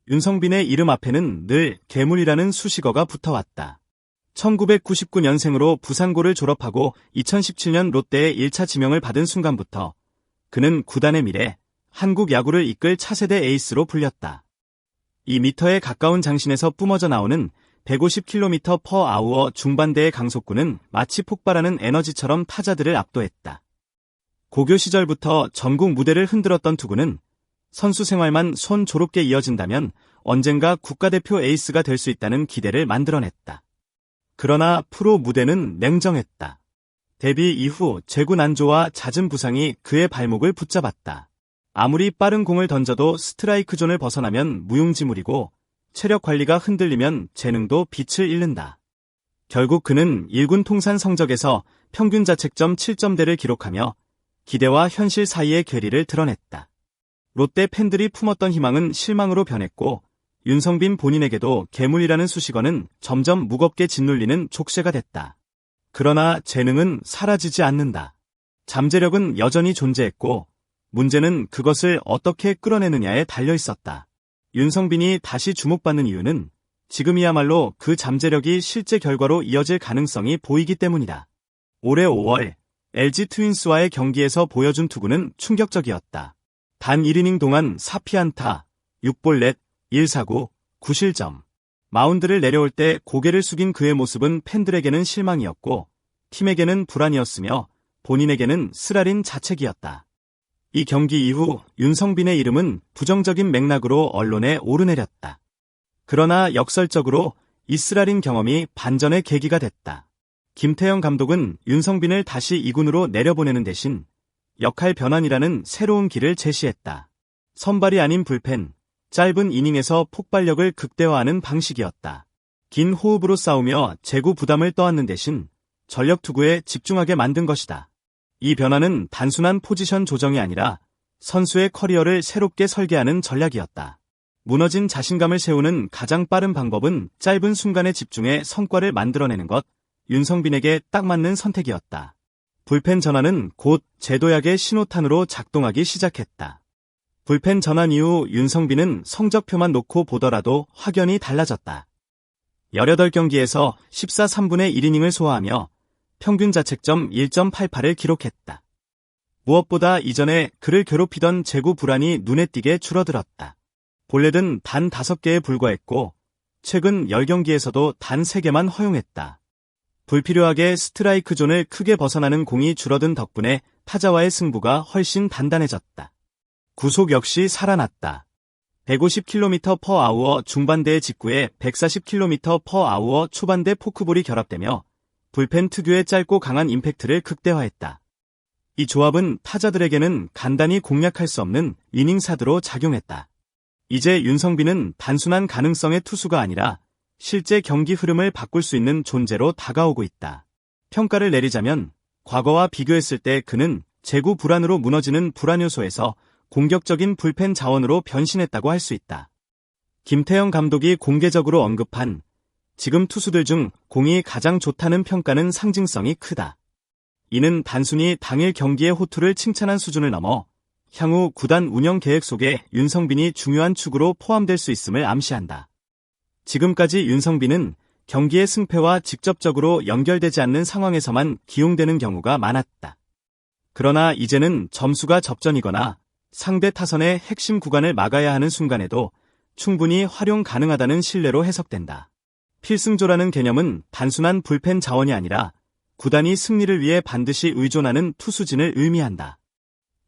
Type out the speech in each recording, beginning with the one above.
윤성빈의 이름 앞에는 늘 괴물이라는 수식어가 붙어왔다. 1999년생으로 부산고를 졸업하고 2017년 롯데의 1차 지명을 받은 순간부터 그는 구단의 미래, 한국 야구를 이끌 차세대 에이스로 불렸다. 2m에 가까운 장신에서 뿜어져 나오는 150km/h 중반대의 강속구는 마치 폭발하는 에너지처럼 타자들을 압도했다. 고교 시절부터 전국 무대를 흔들었던 투구는 선수 생활만 순조롭게 이어진다면 언젠가 국가대표 에이스가 될 수 있다는 기대를 만들어냈다. 그러나 프로 무대는 냉정했다. 데뷔 이후 제구 난조와 잦은 부상이 그의 발목을 붙잡았다. 아무리 빠른 공을 던져도 스트라이크 존을 벗어나면 무용지물이고 체력 관리가 흔들리면 재능도 빛을 잃는다. 결국 그는 1군 통산 성적에서 평균 자책점 7점대를 기록하며 기대와 현실 사이의 괴리를 드러냈다. 롯데 팬들이 품었던 희망은 실망으로 변했고 윤성빈 본인에게도 괴물이라는 수식어는 점점 무겁게 짓눌리는 족쇄가 됐다. 그러나 재능은 사라지지 않는다. 잠재력은 여전히 존재했고 문제는 그것을 어떻게 끌어내느냐에 달려있었다. 윤성빈이 다시 주목받는 이유는 지금이야말로 그 잠재력이 실제 결과로 이어질 가능성이 보이기 때문이다. 올해 5월 LG 트윈스와의 경기에서 보여준 투구는 충격적이었다. 단 1이닝 동안 4피안타, 6볼넷, 1사구, 9실점. 마운드를 내려올 때 고개를 숙인 그의 모습은 팬들에게는 실망이었고 팀에게는 불안이었으며 본인에게는 쓰라린 자책이었다. 이 경기 이후 윤성빈의 이름은 부정적인 맥락으로 언론에 오르내렸다. 그러나 역설적으로 이 쓰라린 경험이 반전의 계기가 됐다. 김태형 감독은 윤성빈을 다시 2군으로 내려보내는 대신 역할 변환이라는 새로운 길을 제시했다. 선발이 아닌 불펜, 짧은 이닝에서 폭발력을 극대화하는 방식이었다. 긴 호흡으로 싸우며 제구 부담을 떠안는 대신 전력 투구에 집중하게 만든 것이다. 이 변화는 단순한 포지션 조정이 아니라 선수의 커리어를 새롭게 설계하는 전략이었다. 무너진 자신감을 세우는 가장 빠른 방법은 짧은 순간에 집중해 성과를 만들어내는 것, 윤성빈에게 딱 맞는 선택이었다. 불펜 전환은 곧 제도약의 신호탄으로 작동하기 시작했다. 불펜 전환 이후 윤성빈은 성적표만 놓고 보더라도 확연히 달라졌다. 18경기에서 14/3분의 1이닝을 소화하며 평균 자책점 1.88을 기록했다. 무엇보다 이전에 그를 괴롭히던 제구 불안이 눈에 띄게 줄어들었다. 볼넷은 단 5개에 불과했고 최근 10경기에서도 단 3개만 허용했다. 불필요하게 스트라이크 존을 크게 벗어나는 공이 줄어든 덕분에 타자와의 승부가 훨씬 단단해졌다. 구속 역시 살아났다. 150km/h 중반대의 직구에 140km/h 초반대 포크볼이 결합되며 불펜 특유의 짧고 강한 임팩트를 극대화했다. 이 조합은 타자들에게는 간단히 공략할 수 없는 이닝 사드로 작용했다. 이제 윤성빈은 단순한 가능성의 투수가 아니라 실제 경기 흐름을 바꿀 수 있는 존재로 다가오고 있다. 평가를 내리자면 과거와 비교했을 때 그는 제구 불안으로 무너지는 불안 요소에서 공격적인 불펜 자원으로 변신했다고 할 수 있다. 김태형 감독이 공개적으로 언급한 지금 투수들 중 공이 가장 좋다는 평가는 상징성이 크다. 이는 단순히 당일 경기의 호투를 칭찬한 수준을 넘어 향후 구단 운영 계획 속에 윤성빈이 중요한 축으로 포함될 수 있음을 암시한다. 지금까지 윤성빈은 경기의 승패와 직접적으로 연결되지 않는 상황에서만 기용되는 경우가 많았다. 그러나 이제는 점수가 접전이거나 상대 타선의 핵심 구간을 막아야 하는 순간에도 충분히 활용 가능하다는 신뢰로 해석된다. 필승조라는 개념은 단순한 불펜 자원이 아니라 구단이 승리를 위해 반드시 의존하는 투수진을 의미한다.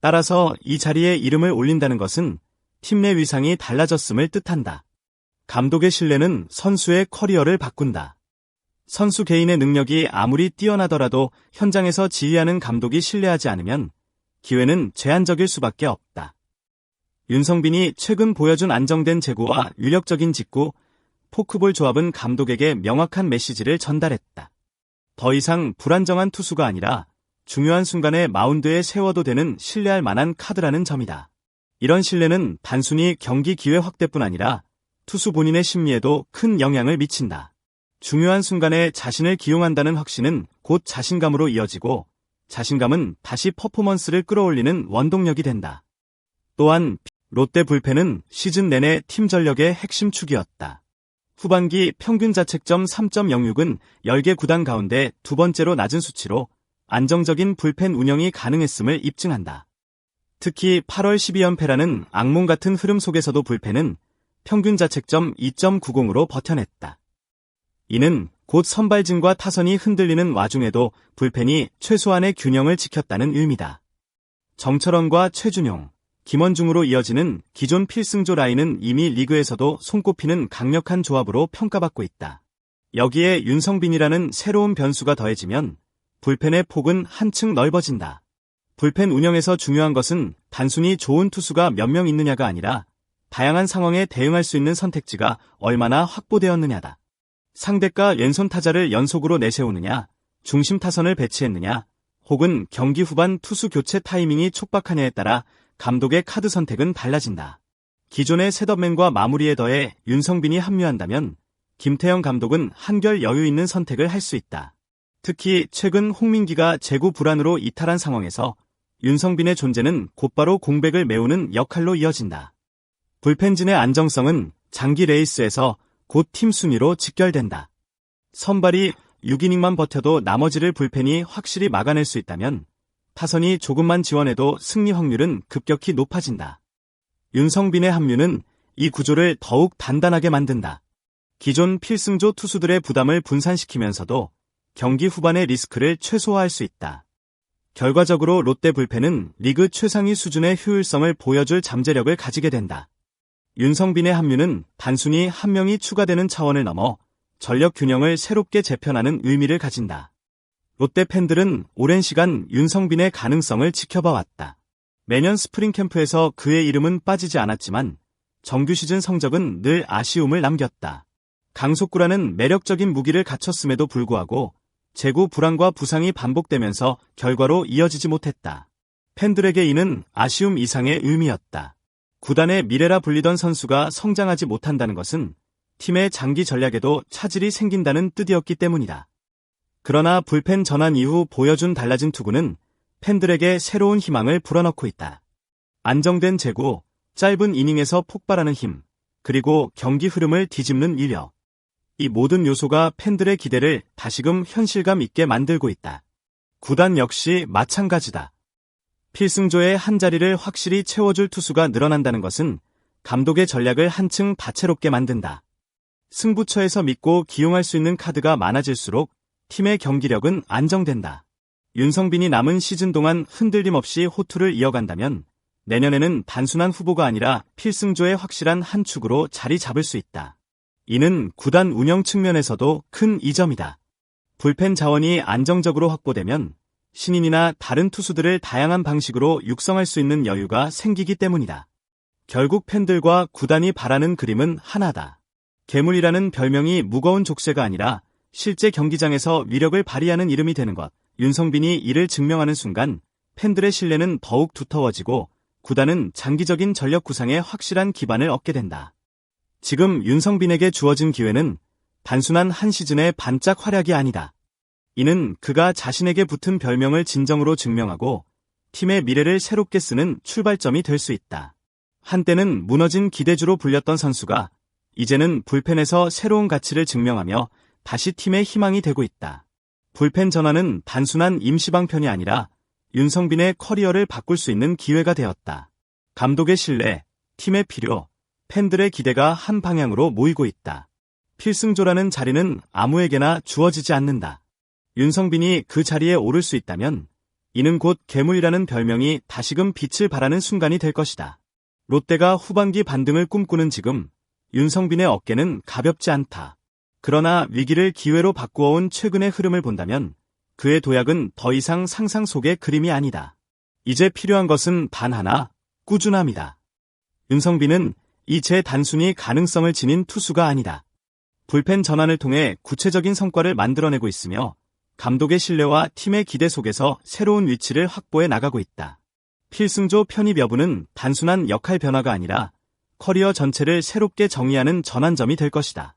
따라서 이 자리에 이름을 올린다는 것은 팀 내 위상이 달라졌음을 뜻한다. 감독의 신뢰는 선수의 커리어를 바꾼다. 선수 개인의 능력이 아무리 뛰어나더라도 현장에서 지휘하는 감독이 신뢰하지 않으면 기회는 제한적일 수밖에 없다. 윤성빈이 최근 보여준 안정된 제구와 위력적인 직구, 포크볼 조합은 감독에게 명확한 메시지를 전달했다. 더 이상 불안정한 투수가 아니라 중요한 순간에 마운드에 세워도 되는 신뢰할 만한 카드라는 점이다. 이런 신뢰는 단순히 경기 기회 확대뿐 아니라 투수 본인의 심리에도 큰 영향을 미친다. 중요한 순간에 자신을 기용한다는 확신은 곧 자신감으로 이어지고 자신감은 다시 퍼포먼스를 끌어올리는 원동력이 된다. 또한 롯데 불펜은 시즌 내내 팀 전력의 핵심 축이었다. 후반기 평균 자책점 3.06은 10개 구단 가운데 두 번째로 낮은 수치로 안정적인 불펜 운영이 가능했음을 입증한다. 특히 8월 12연패라는 악몽 같은 흐름 속에서도 불펜은 평균 자책점 2.90으로 버텨냈다. 이는 곧 선발진과 타선이 흔들리는 와중에도 불펜이 최소한의 균형을 지켰다는 의미다. 정철원과 최준용, 김원중으로 이어지는 기존 필승조 라인은 이미 리그에서도 손꼽히는 강력한 조합으로 평가받고 있다. 여기에 윤성빈이라는 새로운 변수가 더해지면 불펜의 폭은 한층 넓어진다. 불펜 운영에서 중요한 것은 단순히 좋은 투수가 몇 명 있느냐가 아니라 다양한 상황에 대응할 수 있는 선택지가 얼마나 확보되었느냐다. 상대가 왼손 타자를 연속으로 내세우느냐, 중심 타선을 배치했느냐, 혹은 경기 후반 투수 교체 타이밍이 촉박하냐에 따라 감독의 카드 선택은 달라진다. 기존의 셋업맨과 마무리에 더해 윤성빈이 합류한다면 김태형 감독은 한결 여유 있는 선택을 할 수 있다. 특히 최근 홍민기가 재구 불안으로 이탈한 상황에서 윤성빈의 존재는 곧바로 공백을 메우는 역할로 이어진다. 불펜진의 안정성은 장기 레이스에서 곧 팀 순위로 직결된다. 선발이 6이닝만 버텨도 나머지를 불펜이 확실히 막아낼 수 있다면 타선이 조금만 지원해도 승리 확률은 급격히 높아진다. 윤성빈의 합류는 이 구조를 더욱 단단하게 만든다. 기존 필승조 투수들의 부담을 분산시키면서도 경기 후반의 리스크를 최소화할 수 있다. 결과적으로 롯데 불펜은 리그 최상위 수준의 효율성을 보여줄 잠재력을 가지게 된다. 윤성빈의 합류는 단순히 한 명이 추가되는 차원을 넘어 전력 균형을 새롭게 재편하는 의미를 가진다. 롯데 팬들은 오랜 시간 윤성빈의 가능성을 지켜봐 왔다. 매년 스프링 캠프에서 그의 이름은 빠지지 않았지만 정규 시즌 성적은 늘 아쉬움을 남겼다. 강속구라는 매력적인 무기를 갖췄음에도 불구하고 재구 불안과 부상이 반복되면서 결과로 이어지지 못했다. 팬들에게 이는 아쉬움 이상의 의미였다. 구단의 미래라 불리던 선수가 성장하지 못한다는 것은 팀의 장기 전략에도 차질이 생긴다는 뜻이었기 때문이다. 그러나 불펜 전환 이후 보여준 달라진 투구는 팬들에게 새로운 희망을 불어넣고 있다. 안정된 제구, 짧은 이닝에서 폭발하는 힘, 그리고 경기 흐름을 뒤집는 위력. 이 모든 요소가 팬들의 기대를 다시금 현실감 있게 만들고 있다. 구단 역시 마찬가지다. 필승조의 한 자리를 확실히 채워줄 투수가 늘어난다는 것은 감독의 전략을 한층 다채롭게 만든다. 승부처에서 믿고 기용할 수 있는 카드가 많아질수록 팀의 경기력은 안정된다. 윤성빈이 남은 시즌 동안 흔들림 없이 호투를 이어간다면 내년에는 단순한 후보가 아니라 필승조의 확실한 한 축으로 자리 잡을 수 있다. 이는 구단 운영 측면에서도 큰 이점이다. 불펜 자원이 안정적으로 확보되면 신인이나 다른 투수들을 다양한 방식으로 육성할 수 있는 여유가 생기기 때문이다. 결국 팬들과 구단이 바라는 그림은 하나다. 괴물이라는 별명이 무거운 족쇄가 아니라 실제 경기장에서 위력을 발휘하는 이름이 되는 것. 윤성빈이 이를 증명하는 순간 팬들의 신뢰는 더욱 두터워지고 구단은 장기적인 전력 구상에 확실한 기반을 얻게 된다. 지금 윤성빈에게 주어진 기회는 단순한 한 시즌의 반짝 활약이 아니다. 이는 그가 자신에게 붙은 별명을 진정으로 증명하고 팀의 미래를 새롭게 쓰는 출발점이 될 수 있다. 한때는 무너진 기대주로 불렸던 선수가 이제는 불펜에서 새로운 가치를 증명하며 다시 팀의 희망이 되고 있다. 불펜 전환은 단순한 임시방편이 아니라 윤성빈의 커리어를 바꿀 수 있는 기회가 되었다. 감독의 신뢰, 팀의 필요, 팬들의 기대가 한 방향으로 모이고 있다. 필승조라는 자리는 아무에게나 주어지지 않는다. 윤성빈이 그 자리에 오를 수 있다면 이는 곧 괴물이라는 별명이 다시금 빛을 발하는 순간이 될 것이다. 롯데가 후반기 반등을 꿈꾸는 지금 윤성빈의 어깨는 가볍지 않다. 그러나 위기를 기회로 바꾸어온 최근의 흐름을 본다면 그의 도약은 더 이상 상상 속의 그림이 아니다. 이제 필요한 것은 단 하나, 꾸준함이다. 윤성빈은 이제 단순히 가능성을 지닌 투수가 아니다. 불펜 전환을 통해 구체적인 성과를 만들어내고 있으며 감독의 신뢰와 팀의 기대 속에서 새로운 위치를 확보해 나가고 있다. 필승조 편입 여부는 단순한 역할 변화가 아니라 커리어 전체를 새롭게 정의하는 전환점이 될 것이다.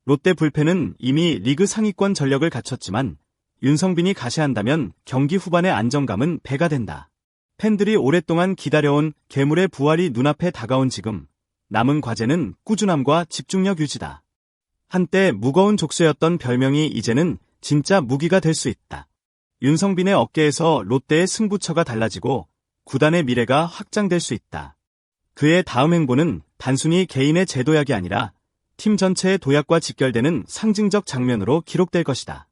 롯데 불펜은 이미 리그 상위권 전력을 갖췄지만 윤성빈이 가세한다면 경기 후반의 안정감은 배가 된다. 팬들이 오랫동안 기다려온 괴물의 부활이 눈앞에 다가온 지금, 남은 과제는 꾸준함과 집중력 유지다. 한때 무거운 족쇄였던 별명이 이제는 진짜 무기가 될 수 있다. 윤성빈의 어깨에서 롯데의 승부처가 달라지고 구단의 미래가 확장될 수 있다. 그의 다음 행보는 단순히 개인의 재도약이 아니라 팀 전체의 도약과 직결되는 상징적 장면으로 기록될 것이다.